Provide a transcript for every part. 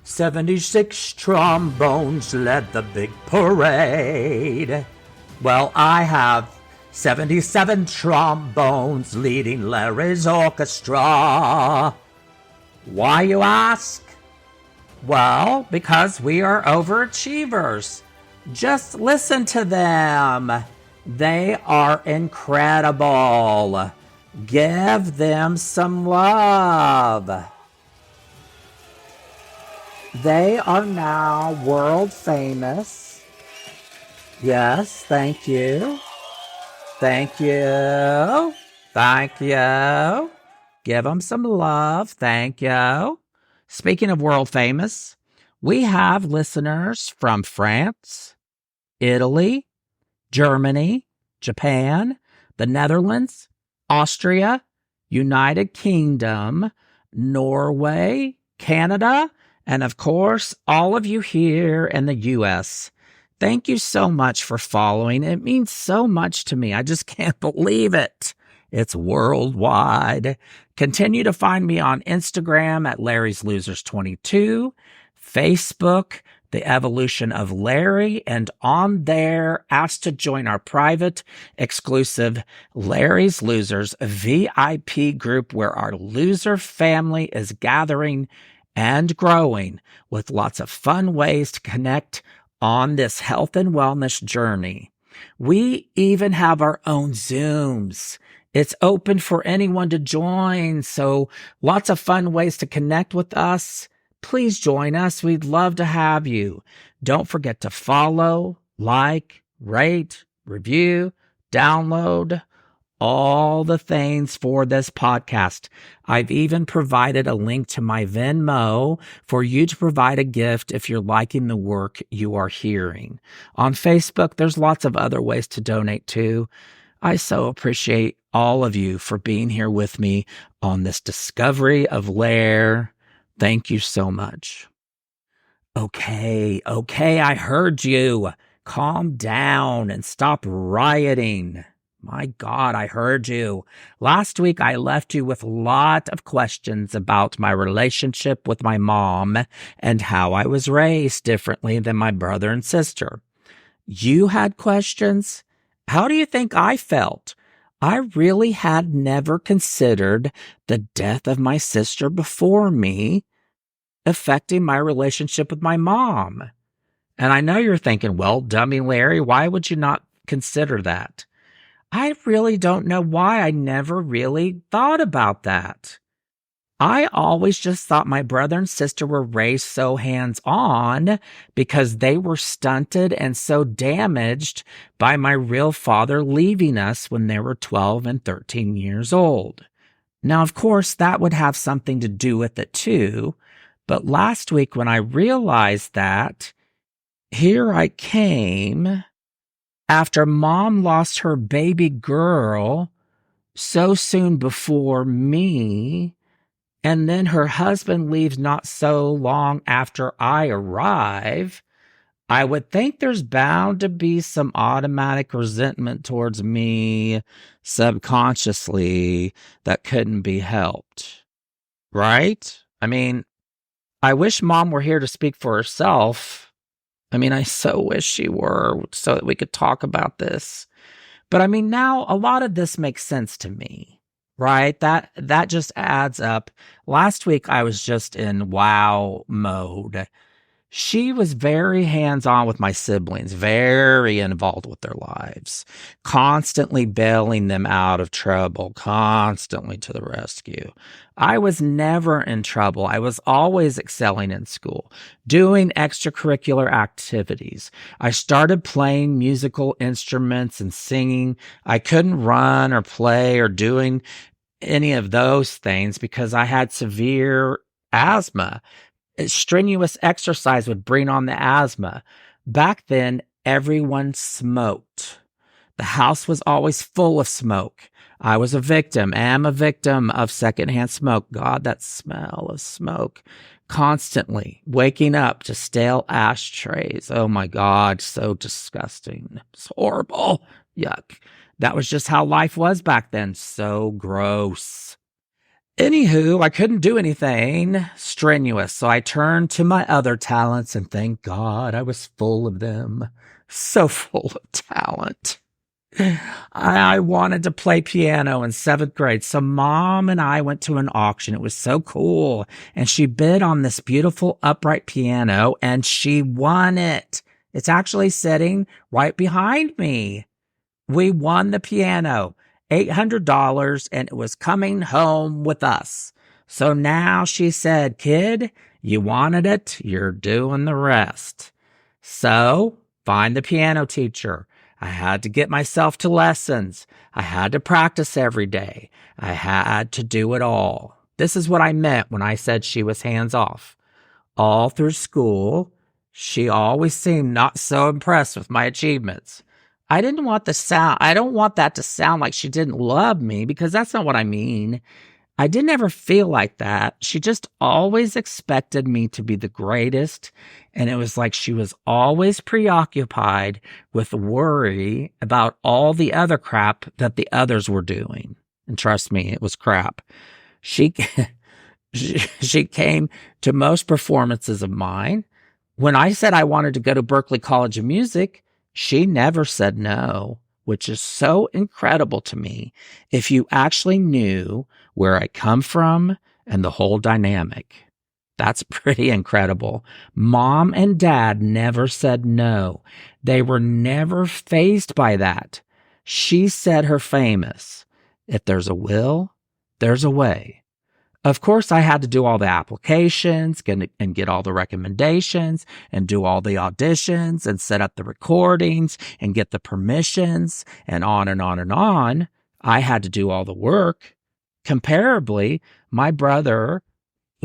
76 trombones led the big parade. Well, I have 77 trombones leading Larry's orchestra. Why, you ask? Well, because we are overachievers. Just listen to them. They are incredible. Give them some love. They are now world famous. Yes, thank you. Thank you. Thank you. Give them some love. Thank you. Speaking of world famous, we have listeners from France, Italy, Germany, Japan, the Netherlands, Austria, United Kingdom, Norway, Canada, and of course, all of you here in the U.S. Thank you so much for following. It means so much to me. I just can't believe it. It's worldwide. Continue to find me on Instagram at Larry's Losers 22, Facebook, The Evolution of Larry, and on there, ask to join our private, exclusive Larry's Losers VIP group where our loser family is gathering and growing with lots of fun ways to connect on this health and wellness journey. We even have our own Zooms. It's open for anyone to join, so lots of fun ways to connect with us. Please join us. We'd love to have you. Don't forget to follow, like, rate, review, download, all the things for this podcast. I've even provided a link to my Venmo for you to provide a gift if you're liking the work you are hearing. On Facebook, there's lots of other ways to donate too. I so appreciate all of you for being here with me on this discovery of Lair. Thank you so much. Okay, I heard you. Calm down and stop rioting. My God, I heard you. Last week, I left you with a lot of questions about my relationship with my mom and how I was raised differently than my brother and sister. You had questions? How do you think I felt? I really had never considered the death of my sister before me affecting my relationship with my mom. And I know you're thinking, well, dummy Larry, why would you not consider that? I really don't know why I never really thought about that. I always just thought my brother and sister were raised so hands-on because they were stunted and so damaged by my real father leaving us when they were 12 and 13 years old. Now, of course, that would have something to do with it too, but last week when I realized that, here I came after Mom lost her baby girl so soon before me, and then her husband leaves not so long after I arrive. I would think there's bound to be some automatic resentment towards me subconsciously that couldn't be helped. Right? I mean, I wish Mom were here to speak for herself. I mean, I so wish she were so that we could talk about this. But I mean, now a lot of this makes sense to me, right? That just adds up. Last week, I was just in wow mode. She was very hands-on with my siblings, very involved with their lives, constantly bailing them out of trouble, constantly to the rescue. I was never in trouble. I was always excelling in school, doing extracurricular activities. I started playing musical instruments and singing. I couldn't run or play or doing any of those things because I had severe asthma. Strenuous exercise would bring on the asthma. Back then, everyone smoked. The house was always full of smoke. I was am a victim of secondhand smoke. God, that smell of smoke. Constantly waking up to stale ashtrays. Oh my God, so disgusting. It's horrible. Yuck. That was just how life was back then. So gross. Anywho, I couldn't do anything strenuous, so I turned to my other talents, and thank God I was full of them. So full of talent. I wanted to play piano in seventh grade. So mom and I went to an auction. It was so cool. And she bid on this beautiful upright piano and she won it. It's actually sitting right behind me. We won the piano, $800, and it was coming home with us. So now she said, kid, you wanted it. You're doing the rest. So find the piano teacher. I had to get myself to lessons. I had to practice every day. I had to do it all. This is what I meant when I said she was hands off. All through school, she always seemed not so impressed with my achievements. I don't want that to sound like she didn't love me, because that's not what I mean. I didn't ever feel like that. She just always expected me to be the greatest. And it was like she was always preoccupied with worry about all the other crap that the others were doing. And trust me, it was crap. She, she came to most performances of mine. When I said I wanted to go to Berklee College of Music, she never said no, which is so incredible to me if you actually knew where I come from and the whole dynamic. That's pretty incredible. Mom and dad never said no. They were never fazed by that. She said her famous, if there's a will, there's a way. Of course, I had to do all the applications and get all the recommendations and do all the auditions and set up the recordings and get the permissions and on and on and on. I had to do all the work. Comparably, my brother,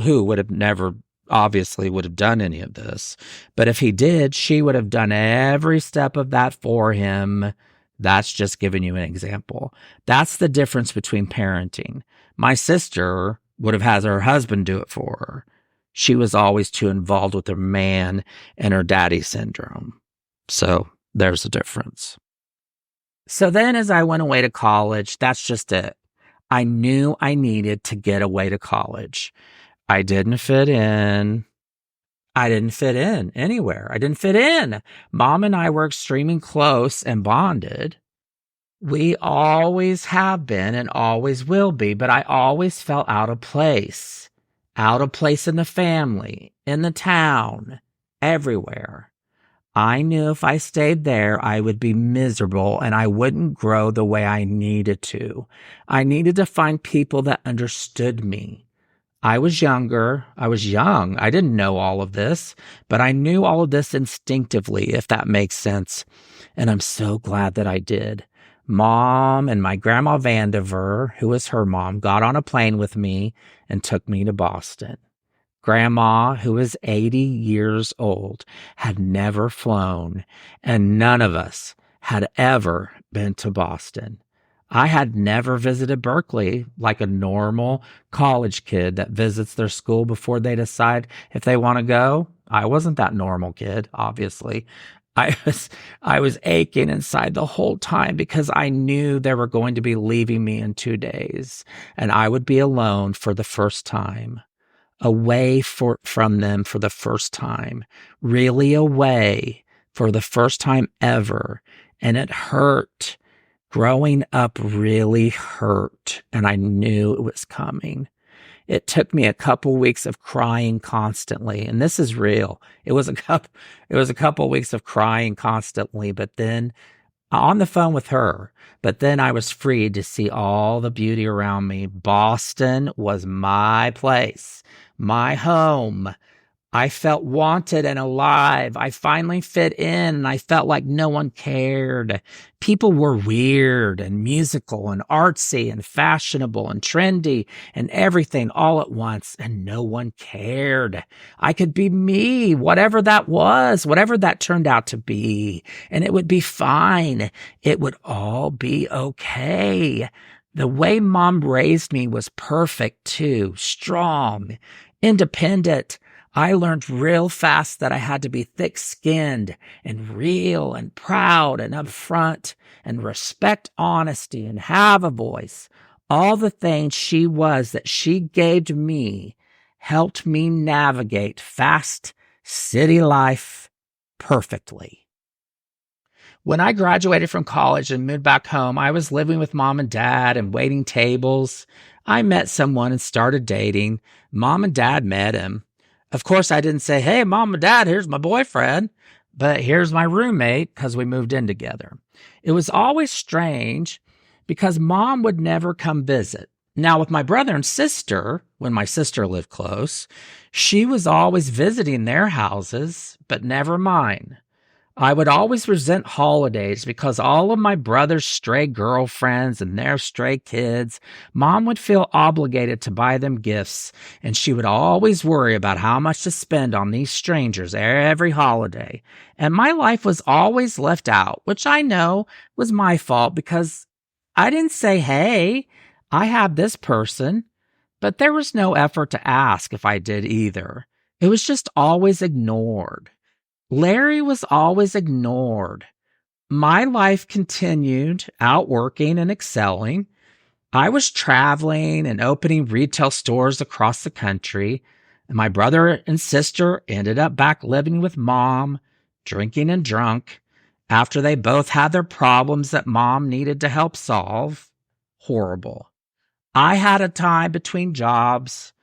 who would have never obviously would have done any of this, but if he did, she would have done every step of that for him. That's just giving you an example. That's the difference between parenting. My sister would have had her husband do it for her. She was always too involved with her man and her daddy syndrome. So there's a difference. So then as I went away to college, that's just it. I knew I needed to get away to college. I didn't fit in. I didn't fit in anywhere. I didn't fit in. Mom and I were extremely close and bonded. We always have been and always will be, but I always felt out of place in the family, in the town, everywhere. I knew if I stayed there, I would be miserable and I wouldn't grow the way I needed to. I needed to find people that understood me. I was younger. I was young. I didn't know all of this, but I knew all of this instinctively, if that makes sense. And I'm so glad that I did. Mom and my grandma Vandiver, who was her mom, got on a plane with me and took me to Boston. Grandma, who was 80 years old, had never flown, and none of us had ever been to Boston. I had never visited Berklee like a normal college kid that visits their school before they decide if they want to go. I wasn't that normal kid, obviously. I was aching inside the whole time because I knew they were going to be leaving me in 2 days, and I would be alone for the first time, away from them for the first time, really away for the first time ever, and it hurt. Growing up really hurt, and I knew it was coming. It took me a couple weeks of crying constantly, and this is real. It was a couple weeks of crying constantly, but then on the phone with her, but then I was free to see all the beauty around me. Boston was my place, my home. I felt wanted and alive. I finally fit in and I felt like no one cared. People were weird and musical and artsy and fashionable and trendy and everything all at once, and no one cared. I could be me, whatever that was, whatever that turned out to be, and it would be fine. It would all be okay. The way Mom raised me was perfect too, strong, independent. I learned real fast that I had to be thick-skinned and real and proud and upfront and respect honesty and have a voice. All the things she was that she gave to me helped me navigate fast city life perfectly. When I graduated from college and moved back home, I was living with mom and dad and waiting tables. I met someone and started dating. Mom and dad met him. Of course, I didn't say, hey, mom and dad, here's my boyfriend, but here's my roommate because we moved in together. It was always strange because mom would never come visit. Now, with my brother and sister, when my sister lived close, she was always visiting their houses, but never mine. I would always resent holidays because all of my brother's stray girlfriends and their stray kids, mom would feel obligated to buy them gifts, and she would always worry about how much to spend on these strangers every holiday. And my life was always left out, which I know was my fault because I didn't say, hey, I have this person, but there was no effort to ask if I did either. It was just always ignored. Larry was always ignored. My life continued out working and excelling. I was traveling and opening retail stores across the country. And my brother and sister ended up back living with mom, drinking and drunk, after they both had their problems that mom needed to help solve. Horrible. I had a time between jobs.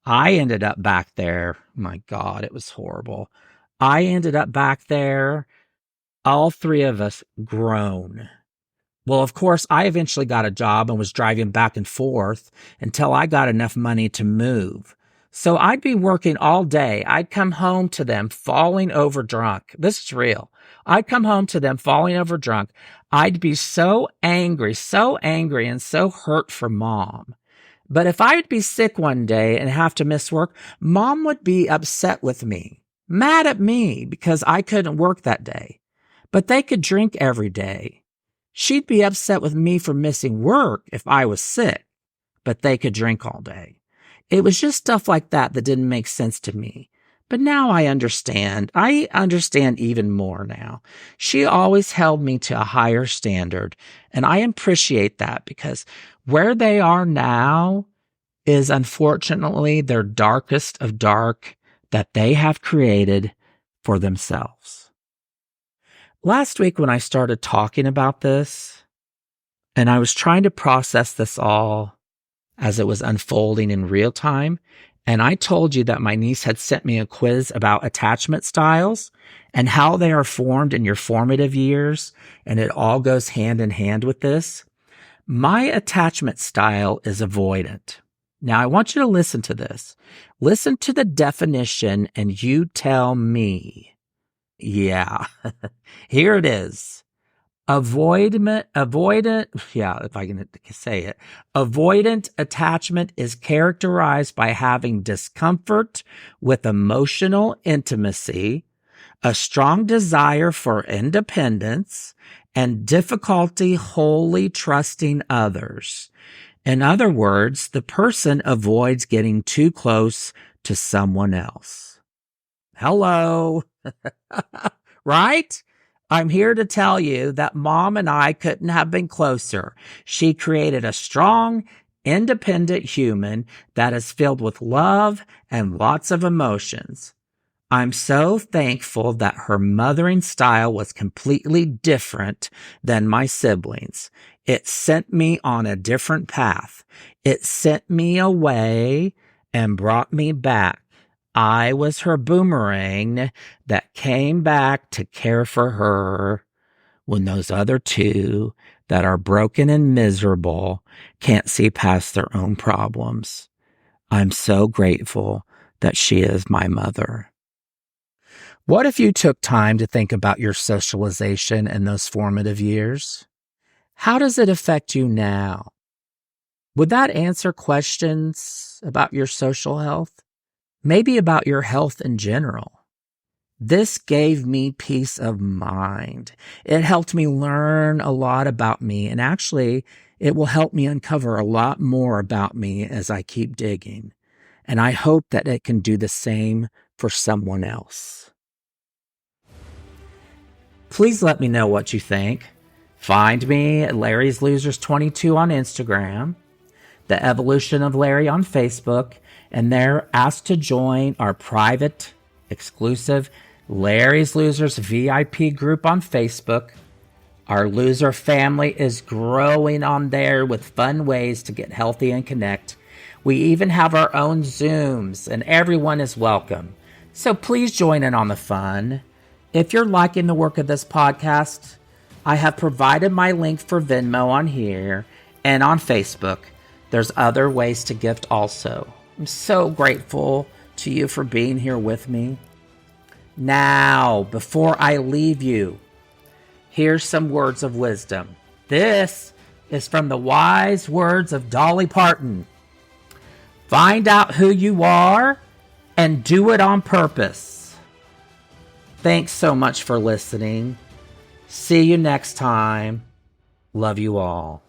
I ended up back there. My God, it was horrible. I ended up back there, all three of us grown. Well, of course, I eventually got a job and was driving back and forth until I got enough money to move. So I'd be working all day. I'd come home to them falling over drunk. This is real. I'd come home to them falling over drunk. I'd be so angry and so hurt for mom. But if I'd be sick one day and have to miss work, mom would be upset with me, mad at me because I couldn't work that day. But they could drink every day. She'd be upset with me for missing work if I was sick, but they could drink all day. It was just stuff like that that didn't make sense to me. But now I understand. I understand even more now. She always held me to a higher standard, and I appreciate that because where they are now is unfortunately their darkest of dark that they have created for themselves. Last week when I started talking about this, and I was trying to process this all as it was unfolding in real time, and I told you that my niece had sent me a quiz about attachment styles and how they are formed in your formative years, and it all goes hand in hand with this. My attachment style is avoidant. Now, I want you to listen to this. Listen to the definition and you tell me. Yeah, here it is. Avoidant, if I can say it. Avoidant attachment is characterized by having discomfort with emotional intimacy, a strong desire for independence, and difficulty wholly trusting others. In other words, the person avoids getting too close to someone else. Hello. Right? I'm here to tell you that mom and I couldn't have been closer. She created a strong, independent human that is filled with love and lots of emotions. I'm so thankful that her mothering style was completely different than my siblings. It sent me on a different path. It sent me away and brought me back. I was her boomerang that came back to care for her when those other two that are broken and miserable can't see past their own problems. I'm so grateful that she is my mother. What if you took time to think about your socialization in those formative years? How does it affect you now? Would that answer questions about your social health? Maybe about your health in general. This gave me peace of mind. It helped me learn a lot about me, and actually, it will help me uncover a lot more about me as I keep digging. And I hope that it can do the same for someone else. Please let me know what you think. Find me at Larry's Losers 22 on Instagram. The Evolution of Larry on Facebook, and they're asked to join our private, exclusive Larry's Losers VIP group on Facebook. Our loser family is growing on there with fun ways to get healthy and connect. We even have our own Zooms, and everyone is welcome. So please join in on the fun. If you're liking the work of this podcast, I have provided my link for Venmo on here and on Facebook. There's other ways to gift also. I'm so grateful to you for being here with me. Now, before I leave you, here's some words of wisdom. This is from the wise words of Dolly Parton. Find out who you are and do it on purpose. Thanks so much for listening. See you next time. Love you all.